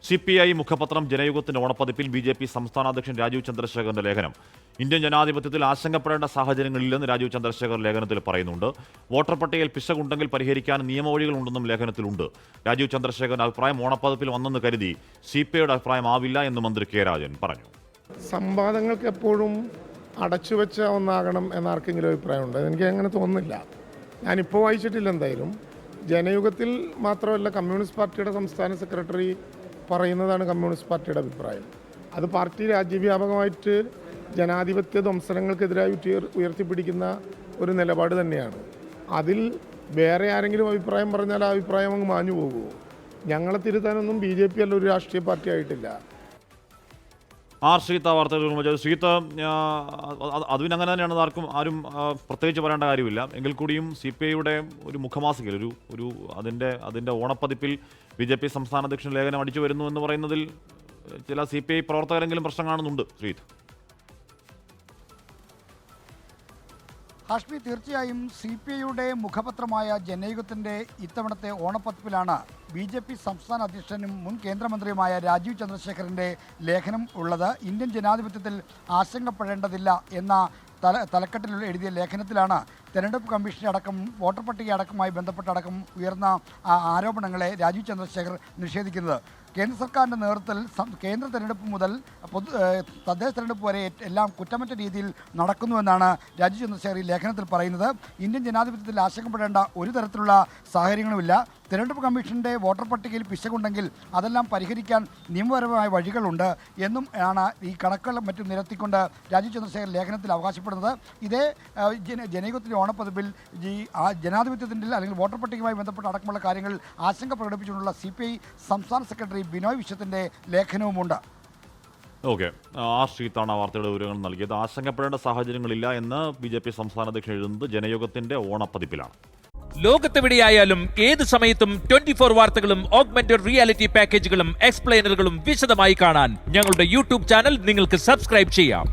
CPI മുഖപത്രം ജനയുഗത്തിന്റെ ഓണപ്പതിപ്പിൽ BJP സംസ്ഥാന അധ്യക്ഷൻ രാജീവ് ചന്ദ്രശേഖറിന്റെ ലേഖനം. ഇന്ത്യൻ ജനാധിപത്യത്തിൽ ആശങ്കപ്പെടേണ്ട സാഹചര്യങ്ങളില്ലെന്ന് രാജീവ് ചന്ദ്രശേഖർ ലേഖനത്തിൽ പറയുന്നുണ്ട്. വോട്ടർ പട്ടികയിൽ പിശകുണ്ടെങ്കിൽ പരിഹരിക്കാൻ നിയമവഴികളുണ്ടെന്നും ലേഖനത്തിലുണ്ട്. രാജീവ് ചന്ദ്രശേഖറിന്റെ അഭിപ്രായം ഓണപ്പതിപ്പിൽ വന്നെന്ന് കരുതി CPIയുടെ അഭിപ്രായം ആവില്ല എന്ന് മന്ത്രി കെ രാജൻ പറഞ്ഞു. സംവാദങ്ങൾക്ക് എപ്പോഴും അടച്ചുവെച്ച ഒന്നാകണം എന്നാർക്കെങ്കിലും അഭിപ്രായമുണ്ട്. എനിക്ക് അങ്ങനെ തോന്നുന്നില്ല. ഞാനിപ്പോൾ വായിച്ചിട്ടില്ല. എന്തായാലും ജനയുഗത്തിൽ മാത്രമല്ല, കമ്മ്യൂണിസ്റ്റ് പാർട്ടിയുടെ സംസ്ഥാന സെക്രട്ടറി പറയുന്നതാണ് കമ്മ്യൂണിസ്റ്റ് പാർട്ടിയുടെ അഭിപ്രായം. അത് പാർട്ടി രാജ്യവ്യാപകമായിട്ട് ജനാധിപത്യ ധ്വംസനങ്ങൾക്കെതിരായി ഉയർത്തിപ്പിടിക്കുന്ന ഒരു നിലപാട് തന്നെയാണ്. അതിൽ വേറെ ആരെങ്കിലും അഭിപ്രായം പറഞ്ഞാൽ ആ അഭിപ്രായം അങ്ങ് മാഞ്ഞു പോകുമോ? ഞങ്ങളെ തിരുത്താനൊന്നും BJP അല്ല ഒരു രാഷ്ട്രീയ പാർട്ടി ആയിട്ടില്ല. ശ്രീത്ത വാർത്തകൾ ശ്രീത്ത അതിനങ്ങനെ തന്നെയാണ്. ആരും പ്രത്യേകിച്ച് പറയേണ്ട കാര്യമില്ല. എങ്കിൽ കൂടിയും CPIയുടെ ഒരു മുഖമാസികയിൽ ഒരു അതിൻ്റെ ഓണപ്പതിപ്പിൽ BJP സംസ്ഥാന അധ്യക്ഷൻ ലേഖനം അടിച്ചു വരുന്നു എന്ന് പറയുന്നതിൽ ചില CPI പ്രവർത്തകരെങ്കിലും പ്രശ്നം കാണുന്നുണ്ട്. ശ്രീത്ത്, ഹാഷ്മി, തീർച്ചയായും CPIയുടെ മുഖപത്രമായ ജനയുഗത്തിൻ്റെ ഇത്തവണത്തെ ഓണപ്പതിപ്പിലാണ് BJP സംസ്ഥാന അധ്യക്ഷനും മുൻ കേന്ദ്രമന്ത്രിയുമായ രാജീവ് ചന്ദ്രശേഖറിൻ്റെ ലേഖനം ഉള്ളത്. ഇന്ത്യൻ ജനാധിപത്യത്തിൽ ആശങ്കപ്പെടേണ്ടതില്ല എന്ന തലക്കെട്ടിൽ എഴുതിയ ലേഖനത്തിലാണ് തെരഞ്ഞെടുപ്പ് കമ്മീഷന്റെ അടക്കം വോട്ടർ പട്ടിക അടക്കമായി ബന്ധപ്പെട്ടടക്കം ഉയർന്ന ആരോപണങ്ങളെ രാജീവ് ചന്ദ്രശേഖർ നിഷേധിക്കുന്നത്. കേന്ദ്ര സർക്കാരിൻ്റെ നേതൃത്വത്തിൽ കേന്ദ്ര തെരഞ്ഞെടുപ്പ് മുതൽ തദ്ദേശ തെരഞ്ഞെടുപ്പ് വരെ എല്ലാം കുറ്റമറ്റ രീതിയിൽ നടക്കുന്നുവെന്നാണ് രാജീവ് ചന്ദ്രശേഖർ ഈ ലേഖനത്തിൽ പറയുന്നത്. ഇന്ത്യൻ ജനാധിപത്യത്തിൽ ആശങ്കപ്പെടേണ്ട ഒരു തരത്തിലുള്ള സാഹചര്യങ്ങളുമില്ല. തെരഞ്ഞെടുപ്പ് കമ്മീഷൻ്റെ വോട്ടർ പട്ടികയിൽ പിശകുണ്ടെങ്കിൽ അതെല്ലാം പരിഹരിക്കാൻ നിയമപരമായ വഴികളുണ്ട് എന്നും ആണ് ഈ കണക്കുകൾ മറ്റും നിരത്തിക്കൊണ്ട് രാജീവ് ചന്ദ്രശേഖർ ലേഖനത്തിൽ അവകാശപ്പെടുന്നത്. ഇതേ ജനയുഗത്തിൻ്റെ ഓണപ്പതിപ്പിൽ ഈ ജനാധിപത്യത്തിൻ്റെ അല്ലെങ്കിൽ വോട്ടർ പട്ടികയുമായി ബന്ധപ്പെട്ട അടക്കമുള്ള കാര്യങ്ങൾ ആശങ്ക പ്രകടിപ്പിച്ചുകൊണ്ടുള്ള CPI സംസ്ഥാന സെക്രട്ടറി ബിനോയ് വിശ്വത്തിൻ്റെ ലേഖനവുമുണ്ട്. ഓക്കെ, ശ്രീത്താണ് ആ വാർത്തയുടെ വിവരങ്ങൾ നൽകിയത്. ആശങ്കപ്പെടേണ്ട സാഹചര്യങ്ങളില്ല എന്ന് BJP സംസ്ഥാന അധ്യക്ഷൻ എഴുതുന്നത് ജനയുഗത്തിന്റെ ഓണപ്പതിപ്പിലാണ്. ലോകത്തെവിടെയായാലും ഏത് സമയത്തും 24 വാർത്തകളും ഓഗ്മെന്റഡ് റിയാലിറ്റി പാക്കേജുകളും എക്സ്പ്ലെയിനറുകളും വിശദമായി കാണാൻ ഞങ്ങളുടെ YouTube ചാനൽ നിങ്ങൾക്ക് സബ്സ്ക്രൈബ് ചെയ്യാം.